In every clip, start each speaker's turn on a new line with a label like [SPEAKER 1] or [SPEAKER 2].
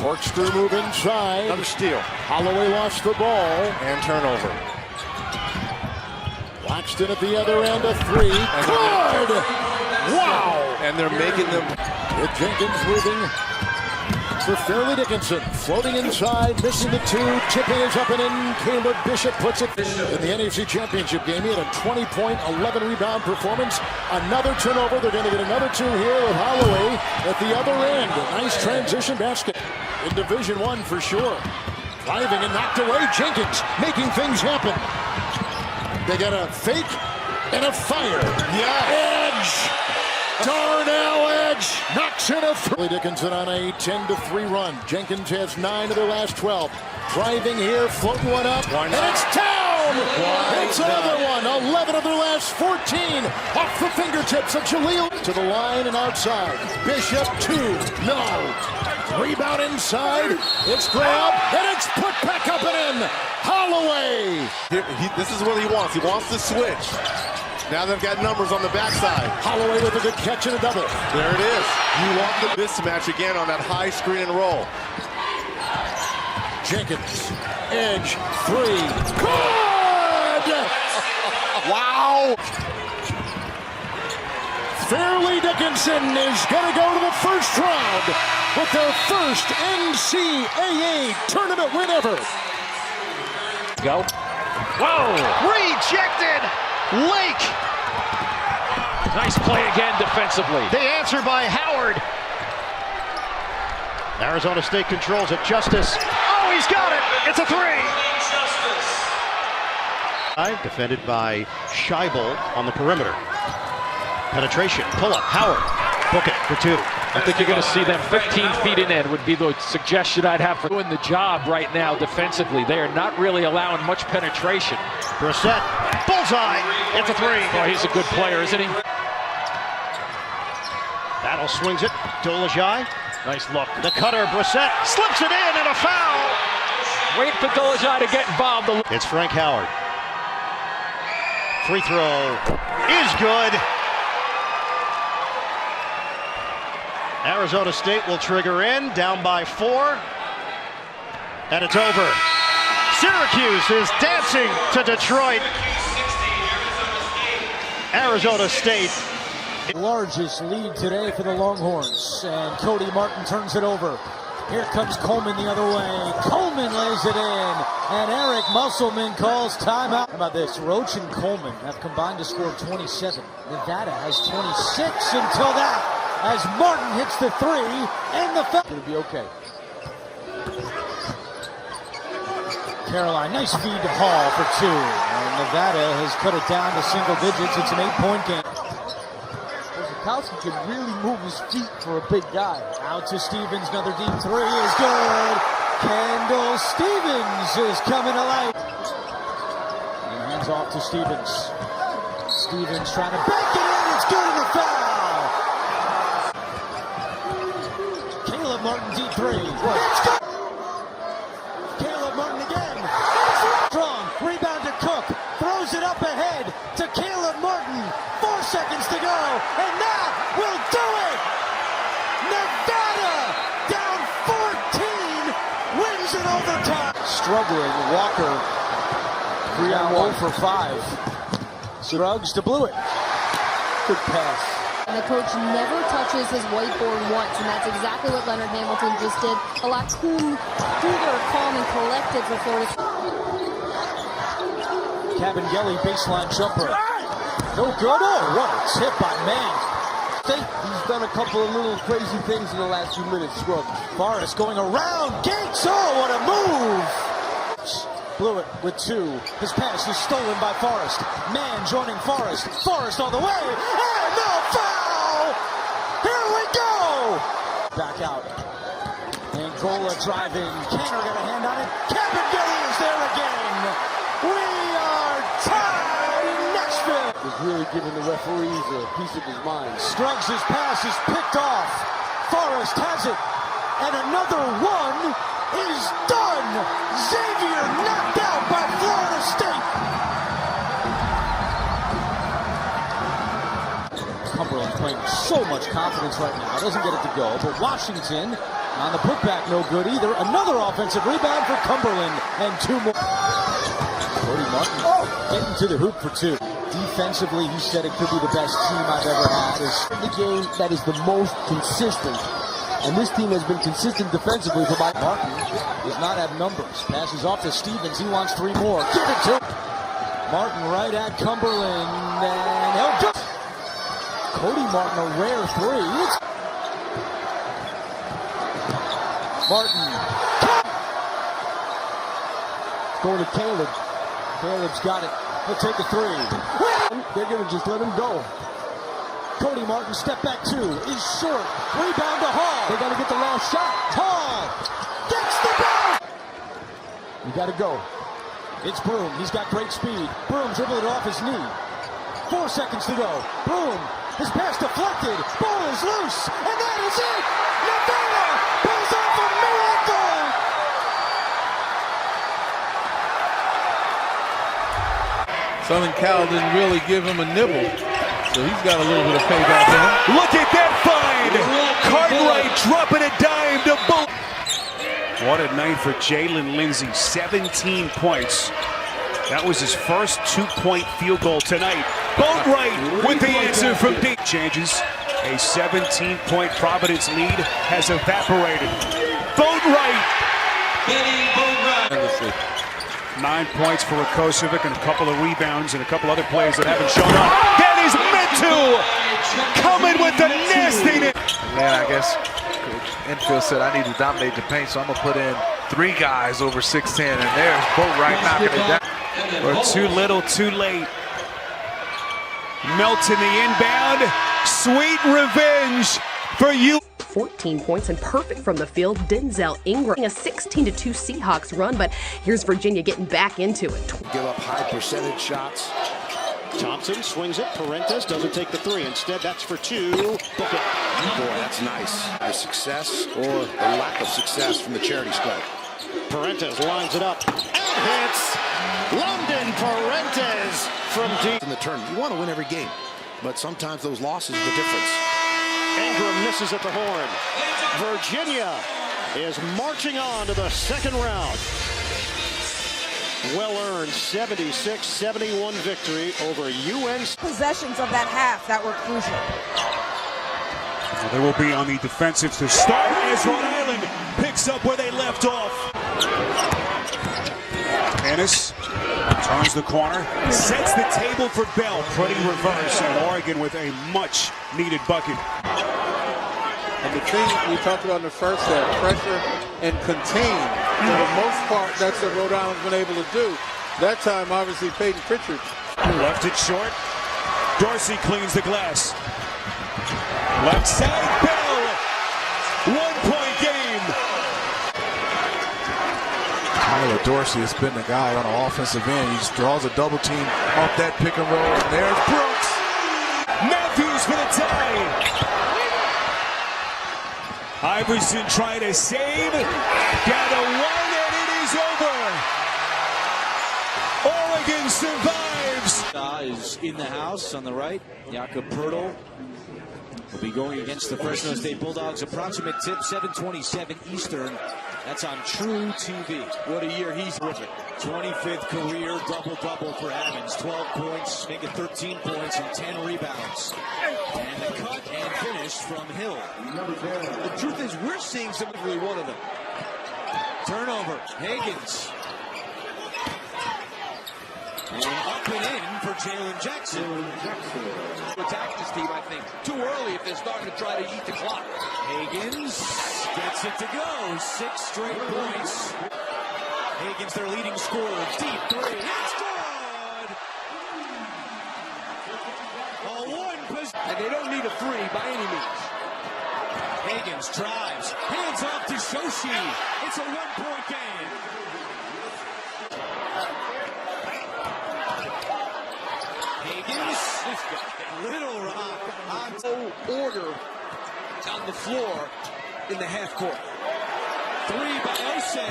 [SPEAKER 1] Corkscrew move inside.
[SPEAKER 2] Another steal.
[SPEAKER 1] Holloway lost the ball.
[SPEAKER 2] And turnover.
[SPEAKER 1] Laxton at the other end, a three. Good! Wow!
[SPEAKER 2] And they're making them.
[SPEAKER 1] With Jenkins moving for Fairleigh Dickinson. Floating inside, missing the two. Tipping is up and in. Caleb Bishop puts it in the NFC Championship game. He had a 20-point, 11-rebound performance. Another turnover. They're going to get another two here with Holloway at the other end. A nice transition basket in Division I for sure. Driving and knocked away. Jenkins making things happen. They got a fake and a fire.
[SPEAKER 2] Yeah.
[SPEAKER 1] Edge. Darnell Edge knocks in a three. Dickinson on a 10-3 run. Jenkins has 9 of their last 12. Driving here, floating one up, and it's down! It's another one. 11 of their last 14. Off the fingertips of Jaleel. To the line and outside. Bishop, 2. No. Rebound inside. It's grabbed, and it's put back up and in. Holloway.
[SPEAKER 2] This is what he wants. He wants to switch. Now they've got numbers on the backside.
[SPEAKER 1] Holloway with a good catch and a double.
[SPEAKER 2] There it is. You want the mismatch again on that high screen and roll.
[SPEAKER 1] Jenkins, edge, 3. Good!
[SPEAKER 2] Wow!
[SPEAKER 1] Fairleigh Dickinson is going to go to the first round with their first NCAA tournament win ever.
[SPEAKER 3] Go. Whoa!
[SPEAKER 4] Rejected! Lake!
[SPEAKER 3] Nice play again defensively.
[SPEAKER 4] The answer by Howard. Arizona State controls it. Justice. Oh, he's got it! It's a three! Defended by Scheibel on the perimeter. Penetration. Pull up. Howard. Book it for 2.
[SPEAKER 3] I think you're going to see them 15 feet in end would be the suggestion I'd have for doing the job right now defensively. They are not really allowing much penetration.
[SPEAKER 4] Brissett. Bullseye. It's a 3.
[SPEAKER 3] Oh, he's a good player, isn't he?
[SPEAKER 4] Battle swings it. Dolajai.
[SPEAKER 3] Nice look.
[SPEAKER 4] The cutter. Brissett slips it in and a foul.
[SPEAKER 3] Wait for Dolajai to get involved.
[SPEAKER 4] It's Frank Howard. Free throw is good. Arizona State will trigger in, down by 4. And it's over. Syracuse is dancing to Detroit. Arizona State.
[SPEAKER 5] Largest lead today for the Longhorns, and Cody Martin turns it over. Here comes Coleman the other way. Coleman lays it in, and Eric Musselman calls timeout. How about this? Roach and Coleman have combined to score 27. Nevada has 26 until that, as Martin hits the 3, and the foul. Gonna be okay. Caroline, nice feed to Hall for 2. And Nevada has cut it down to single digits. It's an 8-point game. Kowski can really move his feet for a big guy. Out to Stevens, another deep 3 is good. Kendall Stevens is coming to life. And hands off to Stevens. Stevens trying to bank it in, it's good and a foul. Caleb Martin deep 3. It's good. Caleb Martin again. Strong, rebound to Cook. Throws it up ahead to Caleb Martin. 4 seconds to go, and that will do it! Nevada down 14, wins in overtime. Struggling, Walker, 3 on 1 for 5. Scruggs to Blewett. Good pass.
[SPEAKER 6] And the coach never touches his whiteboard once, and that's exactly what Leonard Hamilton just did. A lot cooler, calm, and collected for Florida.
[SPEAKER 5] Cabangeli baseline jumper. No good. Oh, what a tip by Mann.
[SPEAKER 7] He's done a couple of little crazy things in the last few minutes. Scruggs.
[SPEAKER 5] Forrest going around Gates. Oh, what a move. Blewett with 2. His pass is stolen by Forrest. Mann joining Forrest. Forrest all the way. And no foul. Here we go. Back out. Angola driving. Canner got a hand on it. Cabangeli is there again. We are tied.
[SPEAKER 7] Is really giving the referees a piece of his mind.
[SPEAKER 5] Scruggs' pass is picked off. Forrest has it. And another one is done. Xavier knocked out by Florida State. Cumberland playing so much confidence right now. Doesn't get it to go. But Washington On the putback, no good either. Another offensive rebound for Cumberland, and 2 more. Cody Martin getting to the hoop for 2. Defensively, he said it could be the best team I've ever had. It's the game that is the most consistent, and this team has been consistent defensively for Mike Martin. Does not have numbers. Passes off to Stevens. He wants 3 more. Give it to Martin right at Cumberland, and he'll go. Cody Martin, a rare 3. It's Martin. Going to Caleb. Caleb's got it. He'll take a 3. They're going to just let him go. Cody Martin, step back 2. Is short. Rebound to Hall. They got to get the last shot. Hall gets the ball. You got to go. It's Broom. He's got great speed. Broom dribbled it off his knee. 4 seconds to go. Broom. His pass deflected. Ball is loose. And that is it. Nevada pulls off a miracle.
[SPEAKER 8] Southern Cal didn't really give him a nibble, so he's got a little bit of payback in him.
[SPEAKER 9] Look at that find! Cartwright dropping a dime to Bull. What a night for Jalen Lindsey, 17 points. That was his first 2-point field goal tonight. Boatwright with the answer from deep. Changes. A 17-point Providence lead has evaporated. Boatwright! 9 points for Rakocevic and a couple of rebounds and a couple other plays that haven't shown up. That is meant to! Coming with the nastiness!
[SPEAKER 10] Man, I guess Enfield said I need to dominate the paint, so I'm going to put in 3 guys over 6'10", and there's Boatwright knocking it down.
[SPEAKER 9] We're too little, too late. Melton the inbound. Sweet revenge for you.
[SPEAKER 11] 14 points and perfect from the field. Denzel Ingram, a 16-2 Seahawks run, but here's Virginia getting back into it.
[SPEAKER 12] Give up high percentage shots.
[SPEAKER 4] Thompson swings it. Parentes doesn't take the 3. Instead, that's for 2. Book it.
[SPEAKER 12] Boy, that's nice. The success or the lack of success from the charity stripe.
[SPEAKER 4] Parentes lines it up and hits. London Parentes from deep
[SPEAKER 12] in the tournament. You want to win every game, but sometimes those losses are the difference.
[SPEAKER 4] Ingram misses at the horn. Virginia is marching on to the second round. Well-earned 76-71 victory over UNC.
[SPEAKER 13] Possessions of that half that were crucial.
[SPEAKER 9] They will be on the defensive to start as Rhode Island picks up where they left off. Ennis turns the corner, sets the table for Bell. Pretty reverse, and Oregon with a much-needed bucket.
[SPEAKER 8] And the thing we talked about in the first half, pressure and contain, for the most part, that's what Rhode Island's been able to do. That time, obviously, Peyton Pritchard.
[SPEAKER 9] Left it short. Dorsey cleans the glass. Left side, Bell. 1-point game.
[SPEAKER 10] Tyler Dorsey has been the guy on the offensive end. He just draws a double team off that pick and roll. And there's Brooks.
[SPEAKER 9] Matthews for the tie. Iverson trying to save. Got a one, and it is over. Oregon survives.
[SPEAKER 5] Is in the house on the right. Jakob Poeltl will be going against the Fresno State Bulldogs. Approximate tip, 7:27 Eastern. That's on True TV. What a year he's looking. 25th career double-double for Adams. 12 points, making 13 points and 10 rebounds. And the cut and finish from Hill. The truth is, we're seeing some every one of them. Turnover, Higgins. And up and in for Jalen Jackson.
[SPEAKER 3] Attack this team, I think. Too early if they're starting to try to eat the clock.
[SPEAKER 5] Higgins gets it to go. 6 straight points. Higgins, their leading scorer. Deep 3. It's good!
[SPEAKER 3] And they don't need a 3 by any means.
[SPEAKER 5] Higgins drives. Hands off to Shoshi. It's a 1-point game. Higgins. Little Rock on
[SPEAKER 3] Order on the floor in the half court.
[SPEAKER 5] 3 by Osei.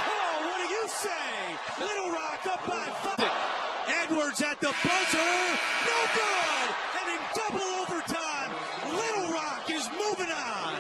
[SPEAKER 5] Oh, what do you say? Little Rock up by 5. Edwards at the buzzer. No good. And in double overtime, Little Rock is moving on.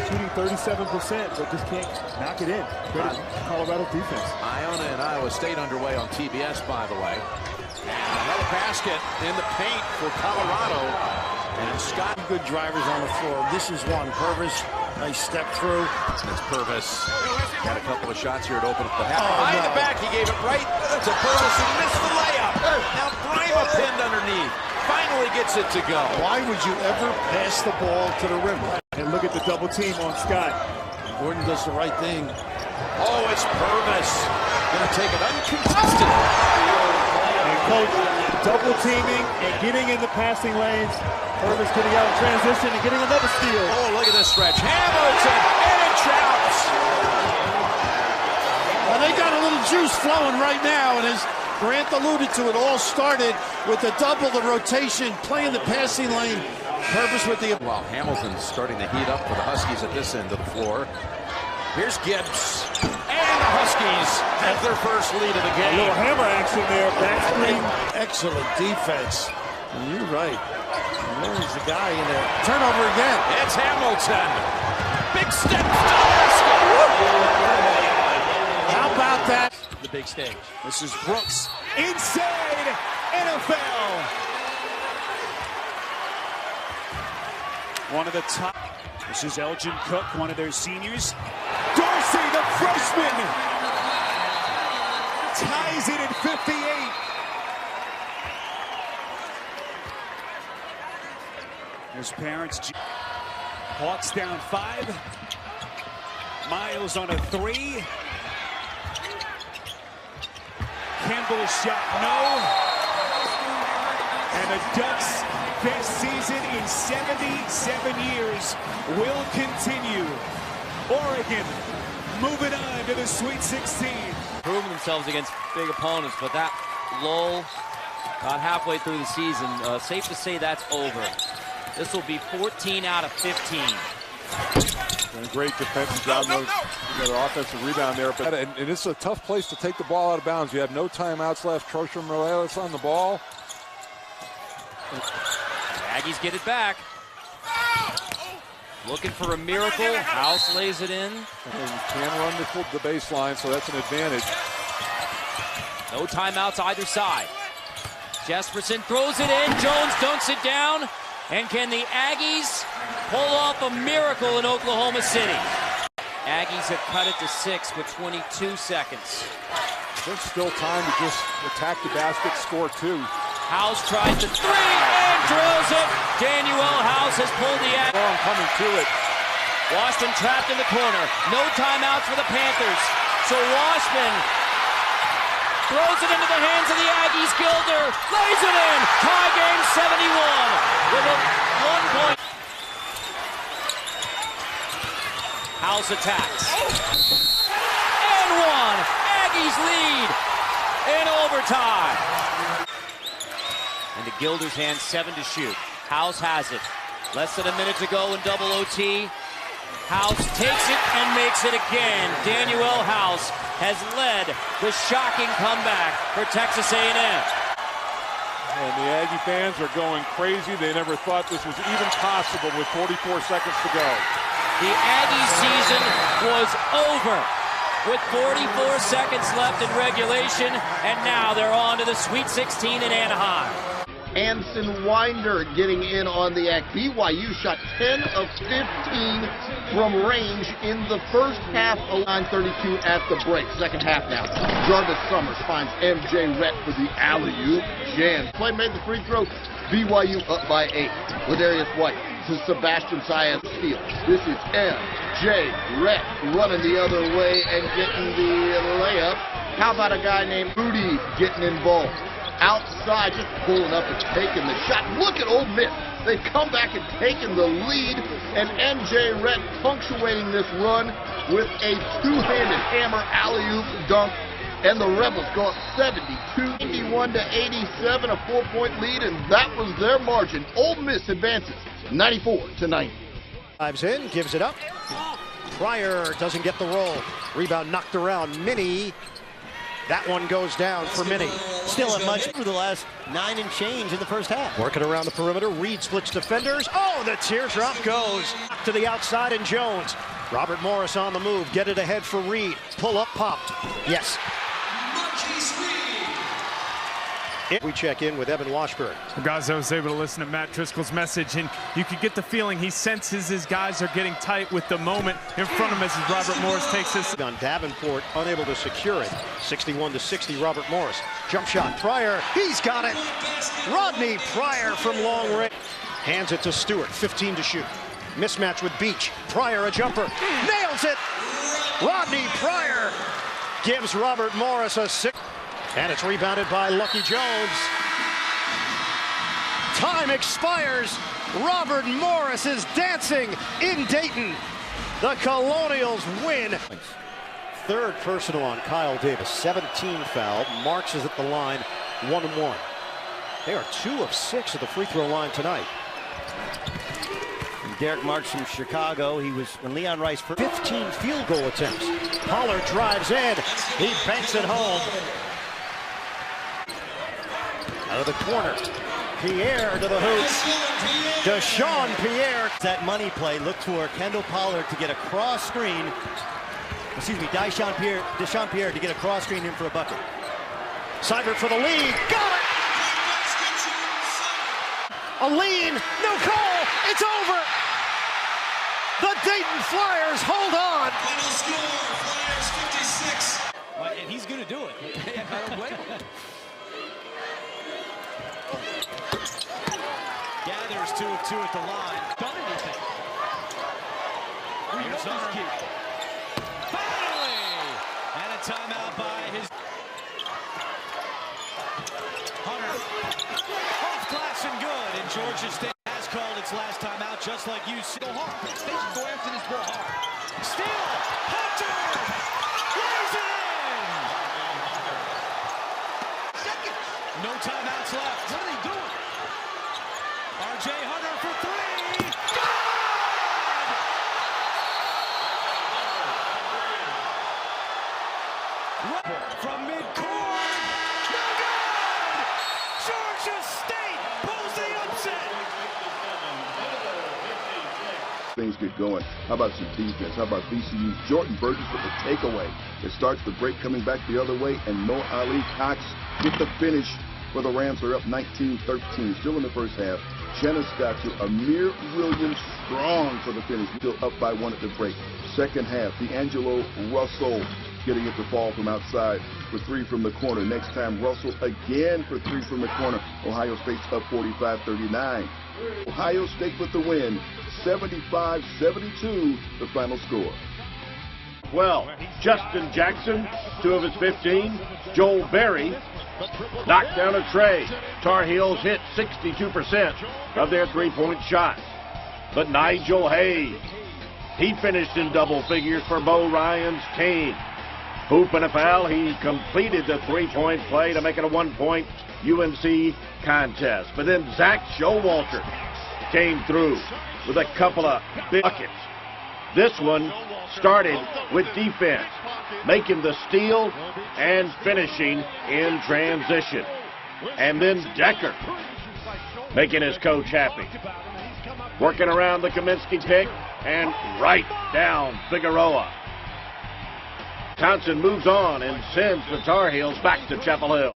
[SPEAKER 14] shooting 37%, but just can't knock it in. Credit Colorado's defense.
[SPEAKER 12] Iona and Iowa State underway on TBS, by the way. Another basket in the paint for Colorado. And Scott.
[SPEAKER 1] Good drivers on the floor. This is one. Purvis, nice step through.
[SPEAKER 12] That's Purvis. Got a couple of shots here to open up the half. Behind the back, he gave it right to Purvis, who missed the layup. Now Brima pinned underneath. Finally gets it to go.
[SPEAKER 1] Why would you ever pass the ball to the rim?
[SPEAKER 14] And look at the double team on Scott.
[SPEAKER 1] Gordon does the right thing.
[SPEAKER 12] Oh, it's Purvis. Gonna take it uncontested.
[SPEAKER 14] And coach double teaming and getting in the passing lanes. Purvis getting out of transition and getting another steal.
[SPEAKER 12] Oh, look at this stretch. Hamilton, and it drops.
[SPEAKER 1] Well, they got a little juice flowing right now, and as Grant alluded to, it all started with the double, the rotation, playing the passing lane. Purvis with the...
[SPEAKER 12] Well, Hamilton's starting to heat up for the Huskies at this end of the floor. Here's Gibbs. And the Huskies have their first lead of the game.
[SPEAKER 14] A little hammer action there, back screen.
[SPEAKER 1] Excellent defense. And you're right. There's the guy in there. Turnover again.
[SPEAKER 12] It's Hamilton. Big step.
[SPEAKER 1] How about that?
[SPEAKER 3] The big stage.
[SPEAKER 14] This is Brooks. Inside NFL. One of the top. This is Elgin Cook, one of their seniors. Dorsey, the freshman, ties it at 58. His parents. Hawks down 5. Miles on a 3. Campbell's shot, no. And the Ducks' best season in 77 years will continue. Oregon moving on to the Sweet 16.
[SPEAKER 15] Proving themselves against big opponents, but that lull about halfway through the season, safe to say that's over. This will be 14 out of 15.
[SPEAKER 2] And a great defensive job. You got an offensive rebound there, but and it's a tough place to take the ball out of bounds. You have no timeouts left. Trosher Morales on the ball.
[SPEAKER 15] Aggies get it back. Looking for a miracle. House lays it in.
[SPEAKER 2] And you can run the baseline, so that's an advantage.
[SPEAKER 15] No timeouts either side. Jesperson throws it in. Jones dunks it down. And can the Aggies pull off a miracle in Oklahoma City? Aggies have cut it to 6 with 22 seconds.
[SPEAKER 2] There's still time to just attack the basket, score 2.
[SPEAKER 15] House tries the 3 and drills it. Danuel House has pulled the Aggies.
[SPEAKER 2] Coming to it.
[SPEAKER 15] Washburn trapped in the corner. No timeouts for the Panthers. So Washburn throws it into the hands of the Aggies. Gilder lays it in. Tie game 71 with a 1 point. House attacks. And 1. Aggies lead in overtime. Into Gilder's hands, 7 to shoot. House has it. Less than a minute to go in double OT. House takes it and makes it again. Danuel House has led the shocking comeback for Texas A&M.
[SPEAKER 2] And the Aggie fans are going crazy. They never thought this was even possible with 44 seconds to go.
[SPEAKER 15] The Aggie season was over with 44 seconds left in regulation, and now they're on to the Sweet 16 in Anaheim.
[SPEAKER 16] Anson Winder getting in on the act. BYU shot 10 of 15 from range in the first half of 9:32 at the break. Second half now. Jarvis Summers finds MJ Rhett for the alley-oop. Jan Play made the free throw. BYU up by 8. Ladarius White to Sebastian Saez steal. This is MJ Rhett running the other way and getting the layup. How about a guy named Moody getting involved? Outside, just pulling up and taking the shot. Look at Ole Miss. They've come back and taken the lead, and MJ Rhett punctuating this run with a two-handed hammer alley-oop dunk, and the Rebels go up 72-81 to 87, a 4-point lead, and that was their margin. Ole Miss advances 94-90.
[SPEAKER 4] Dives in, gives it up. Pryor doesn't get the roll. Rebound knocked around. Minnie That one goes down for Minnie.
[SPEAKER 5] Still a much for the last 9 and change in the first half.
[SPEAKER 4] Working around the perimeter, Reed splits defenders. Oh, the teardrop goes to the outside, and Jones. Robert Morris on the move, get it ahead for Reed. Pull up, popped. Yes. We check in with Evan Washburn.
[SPEAKER 17] Guys, I was able to listen to Matt Driscoll's message, and you could get the feeling he senses his guys are getting tight with the moment in front of him as Robert Morris takes this.
[SPEAKER 4] On Davenport, unable to secure it. 61-60, Robert Morris. Jump shot, Pryor, he's got it. Rodney Pryor from long range. Hands it to Stewart, 15 to shoot. Mismatch with Beach. Pryor a jumper, nails it. Rodney Pryor gives Robert Morris a 6. And it's rebounded by Lucky Jones. Time expires. Robert Morris is dancing in Dayton. The Colonials win. Third personal on Kyle Davis. 17 fouled. Marks is at the line, 1-1. They are 2 of 6 at the free throw line tonight.
[SPEAKER 5] Derek Marks from Chicago. He was when Leon Rice for
[SPEAKER 4] 15 field goal attempts. Pollard drives in. He banks it home. Out of the corner, Pierre to the hoop. Deshaun Pierre.
[SPEAKER 5] That money play looked for Kendall Pollard to get a cross screen. Excuse me, Deshaun Pierre to get a cross screen in for a bucket.
[SPEAKER 4] Seibert for the lead. Got it! A lean, no call. It's over. The Dayton Flyers hold on.
[SPEAKER 14] Final score, Flyers 56.
[SPEAKER 15] Well, and he's going to do it. I don't blame him. Gathers 2 of 2 at the line. Done anything. Here's Hunter. Finally! And a timeout by his... Hunter. Off glass and good. And Georgia State has called its last timeout, just like you see. Go hard. They should go after this ball hard. Steal! Hunter! Lays it in! No timeouts left. What are they doing? R.J. Hunter for 3. Good! From midcourt. No good! Georgia State pulls the upset.
[SPEAKER 18] Things get going. How about some defense? How about VCU's Jordan Burgess with the takeaway? It starts the break coming back the other way, and Mo Ali Cox with the finish where the Rams are up 19-13. Still in the first half. Shannon Scott to Amir Williams strong for the finish. Still up by 1 at the break. Second half, D'Angelo Russell getting it to fall from outside for 3 from the corner. Next time, Russell again for 3 from the corner. Ohio State's up 45-39. Ohio State with the win, 75-72, the final score.
[SPEAKER 19] Well, Justin Jackson, 2 of his 15. Joel Berry knocked down a tray. Tar Heels hit 62% of their three-point shots. But Nigel Hayes, he finished in double figures for Bo Ryan's team. Hoop and a foul, he completed the three-point play to make it a 1-point UNC contest. But then Zach Showalter came through with a couple of big buckets. This one started with defense, making the steal and finishing in transition. And then Decker making his coach happy. Working around the Kaminsky pick and right down Figueroa. Townsend moves on and sends the Tar Heels back to Chapel Hill.